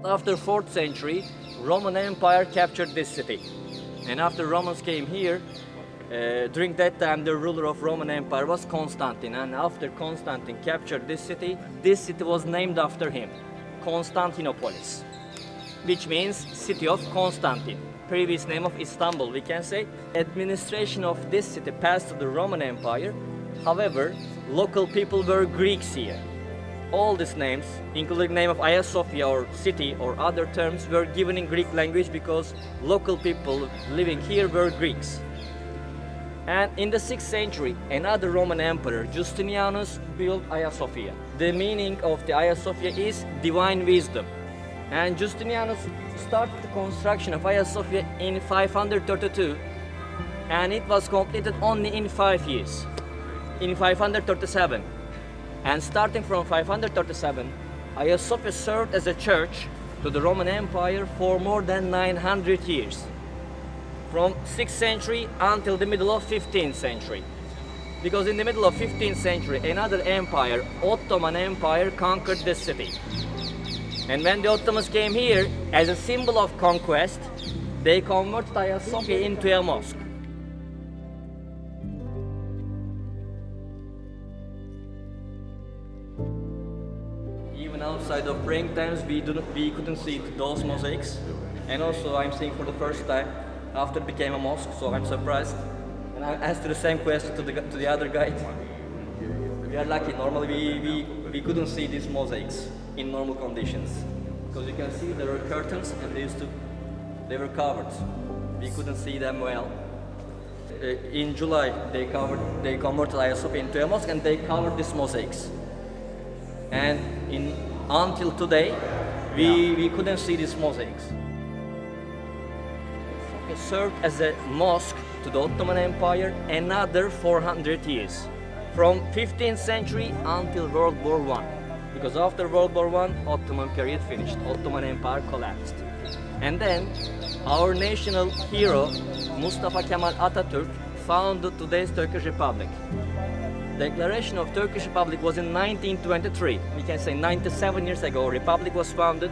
After 4th century, Roman Empire captured this city. And after Romans came here, during that time the ruler of Roman Empire was Constantine. And after Constantine captured this city was named after him, Constantinople, which means city of Constantine. Previous name of Istanbul, we can say. Administration of this city passed to the Roman Empire. However, local people were Greeks here. All these names, including name of Hagia Sophia or city or other terms, were given in Greek language because local people living here were Greeks. And in the 6th century, another Roman emperor, Justinianus, built Hagia Sophia. The meaning of the Hagia Sophia is divine wisdom. And Justinianus started the construction of Hagia Sophia in 532, and it was completed only in 5 years, in 537. And starting from 537, Hagia Sophia served as a church to the Roman Empire for more than 900 years, from 6th century until the middle of 15th century. Because in the middle of 15th century, another empire, Ottoman Empire, conquered this city. And when the Ottomans came here, as a symbol of conquest, they converted Hagia Sophia into a mosque. Even outside of praying times, we couldn't see those mosaics. And also, I'm seeing for the first time after it became a mosque, so I'm surprised. And I asked the same question to the other guide. We are lucky. Normally, we couldn't see these mosaics in normal conditions, because you can see there were curtains and they were covered. We couldn't see them well. In July, they converted Hagia Sophia into a mosque and they covered these mosaics. And until today, we couldn't see these mosaics. It served as a mosque to the Ottoman Empire another 400 years, from 15th century until World War I. Because after World War I, Ottoman period finished, Ottoman Empire collapsed. And then our national hero, Mustafa Kemal Ataturk, founded today's Turkish Republic. Declaration of Turkish Republic was in 1923. We can say 97 years ago, Republic was founded.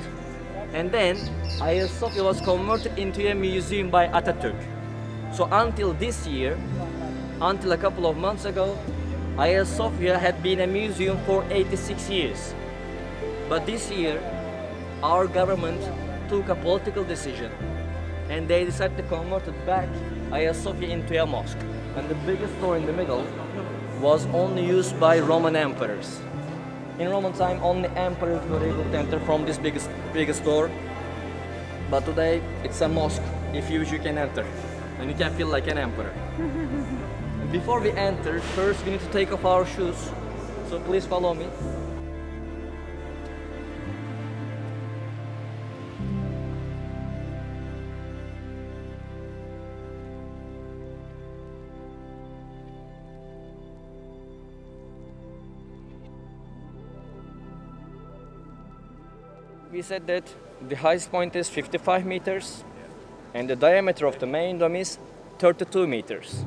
And then Hagia Sophia was converted into a museum by Ataturk. So until this year, until a couple of months ago, Hagia Sophia had been a museum for 86 years. But this year, our government took a political decision and they decided to convert it back, Hagia Sophia, into a mosque. And the biggest door in the middle was only used by Roman emperors. In Roman time, only emperors were able to enter from this biggest door. But today, it's a mosque. If you wish, you can enter. And you can feel like an emperor. Before we enter, first we need to take off our shoes. So please follow me. We said that the highest point is 55 meters and the diameter of the main dome is 32 meters.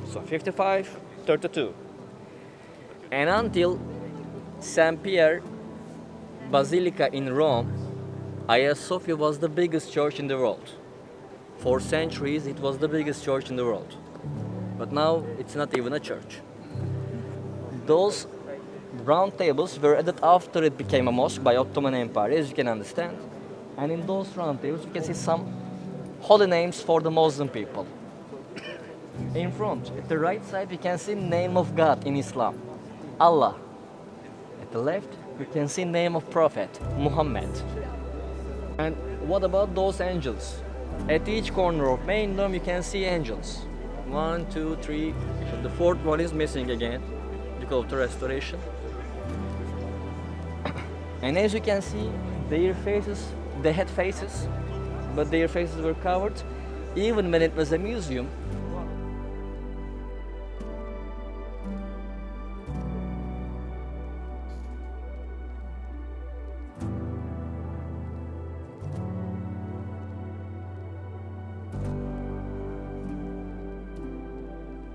So 55, 32. And until St. Pierre Basilica in Rome, Hagia Sophia was the biggest church in the world. For centuries, it was the biggest church in the world. But now, it's not even a church. Those round tables were added after it became a mosque by Ottoman Empire, as you can understand. And in those round tables, you can see some holy names for the Muslim people. In front, at the right side, we can see name of God in Islam, Allah. At the left, we can see name of Prophet, Muhammad. And what about those angels? At each corner of main dome, you can see angels. 1, 2, 3. The fourth one is missing again because of the restoration. And as you can see, their faces, they had faces, but their faces were covered. Even when it was a museum,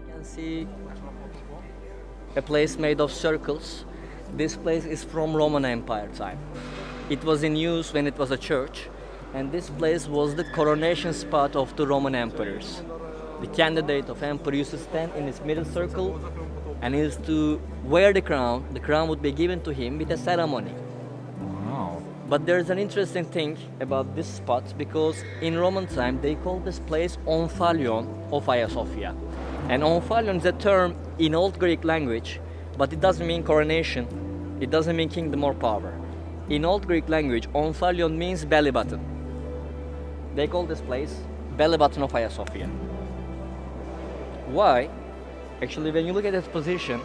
you can see a place made of circles. This place is from Roman Empire time. It was in use when it was a church, and this place was the coronation spot of the Roman emperors. The candidate of emperor used to stand in his middle circle and he used to wear the crown. The crown would be given to him with a ceremony. Wow. But there's an interesting thing about this spot, because in Roman time they called this place Omphalion of Hagia Sophia. And Omphalion is a term in Old Greek language, but it doesn't mean coronation, it doesn't mean kingdom or power. In Old Greek language, Omphalion means belly button. They call this place belly button of Hagia Sophia. Why? Actually, when you look at its position,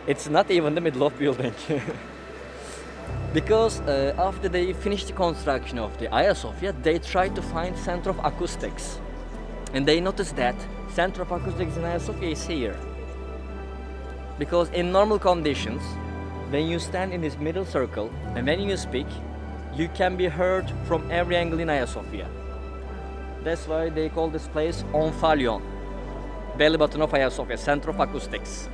it's not even the middle of building. Because after they finished the construction of the Hagia Sophia, they tried to find center of acoustics. And they noticed that center of acoustics in Hagia Sophia is here. Because in normal conditions, when you stand in this middle circle and when you speak, you can be heard from every angle in Hagia Sophia. That's why they call this place Omphalion, belly button of Hagia Sophia, center of acoustics.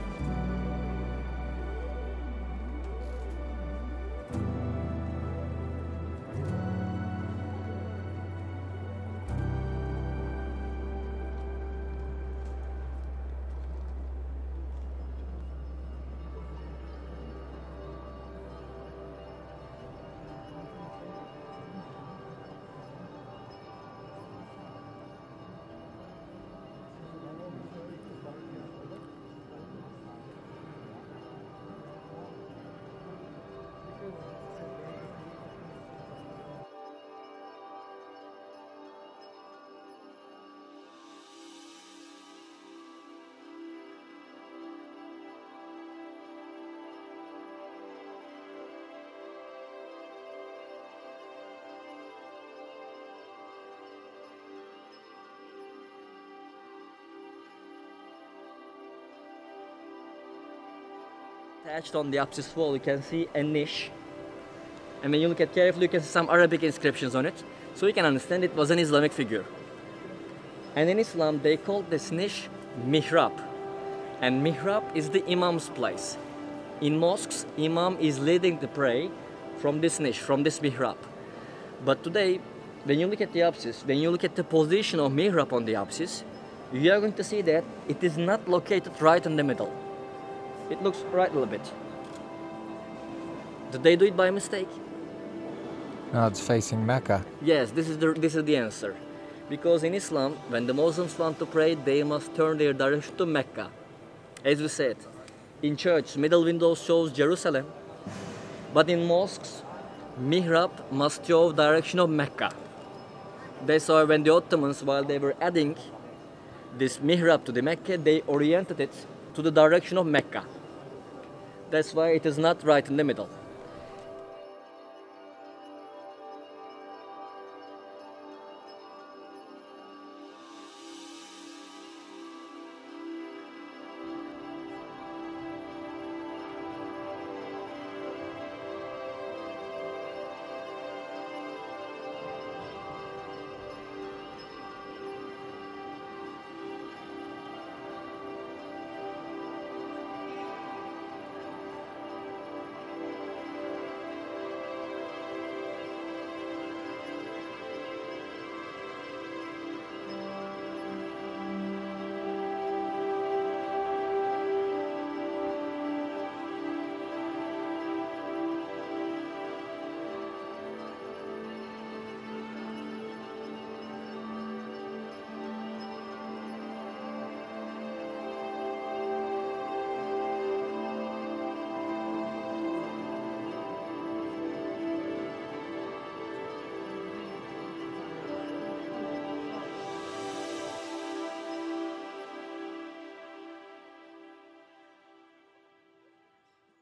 Attached on the apsis wall, you can see a niche. And when you look at carefully, you can see some Arabic inscriptions on it. So you can understand it was an Islamic figure. And in Islam, they call this niche mihrab. And mihrab is the imam's place. In mosques, imam is leading the prayer from this niche, from this mihrab. But today, when you look at the apsis, when you look at the position of mihrab on the apsis, you are going to see that it is not located right in the middle. It looks right a little bit. Did they do it by mistake? No, it's facing Mecca. Yes, this is the answer. Because in Islam, when the Muslims want to pray, they must turn their direction to Mecca. As we said, in church, middle window shows Jerusalem. But in mosques, mihrab must show direction of Mecca. That's why when the Ottomans, while they were adding this mihrab to the Mecca, they oriented it to the direction of Mecca. That's why it is not right in the middle.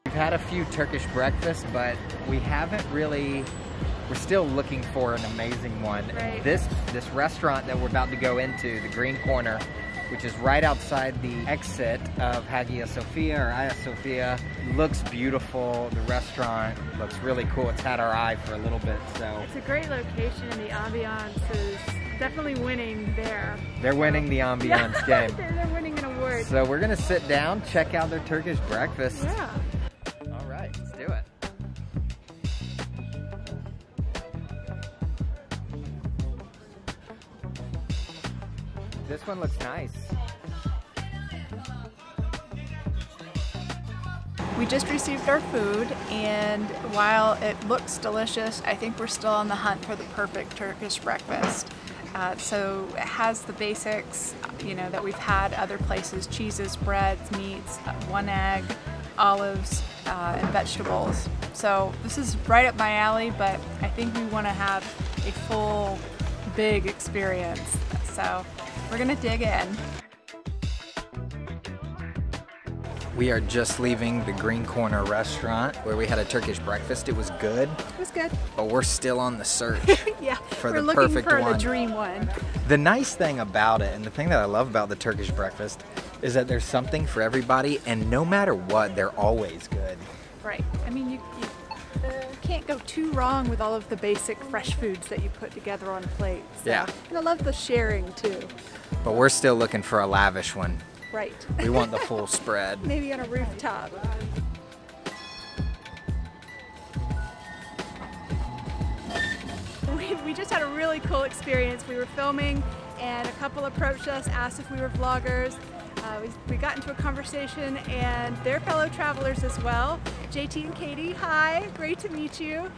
We've had a few Turkish breakfasts, but we haven't really, we're still looking for an amazing one. Right. This restaurant that we're about to go into, the Green Corner, which is right outside the exit of Hagia Sophia or Hagia Sophia, looks beautiful. The restaurant looks really cool. It's had our eye for a little bit, so. It's a great location and the ambiance is definitely winning there. They're winning the ambiance game. They're winning an award. So we're gonna sit down, check out their Turkish breakfast. Yeah. All right, let's do it. This one looks nice. We just received our food, and while it looks delicious, I think we're still on the hunt for the perfect Turkish breakfast. So it has the basics, you know, that we've had other places: cheeses, breads, meats, one egg, olives, and vegetables. So this is right up my alley, but I think we want to have a full, big experience. So we're gonna dig in. We are just leaving the Green Corner restaurant where we had a Turkish breakfast. It was good. It was good. But we're still on the search Yeah, for we're the looking perfect for one. the dream one. The nice thing about it, and the thing that I love about the Turkish breakfast, is that there's something for everybody, and no matter what, they're always good. Right. I mean, you can't go too wrong with all of the basic fresh foods that you put together on a plate. So. Yeah. And I love the sharing too. But we're still looking for a lavish one. Right. We want the full spread. Maybe on a rooftop. We just had a really cool experience. We were filming and a couple approached us, asked if we were vloggers. We got into a conversation, and they're fellow travelers as well. JT and Katie, hi, great to meet you.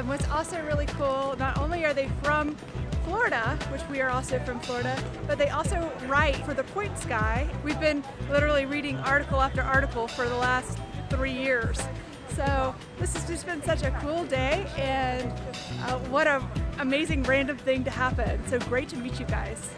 What's also really cool, not only are they from Florida, which we are also from Florida, but they also write for The Point Sky. We've been literally reading article after article for the last 3 years. So this has just been such a cool day, and what an amazing random thing to happen. So great to meet you guys.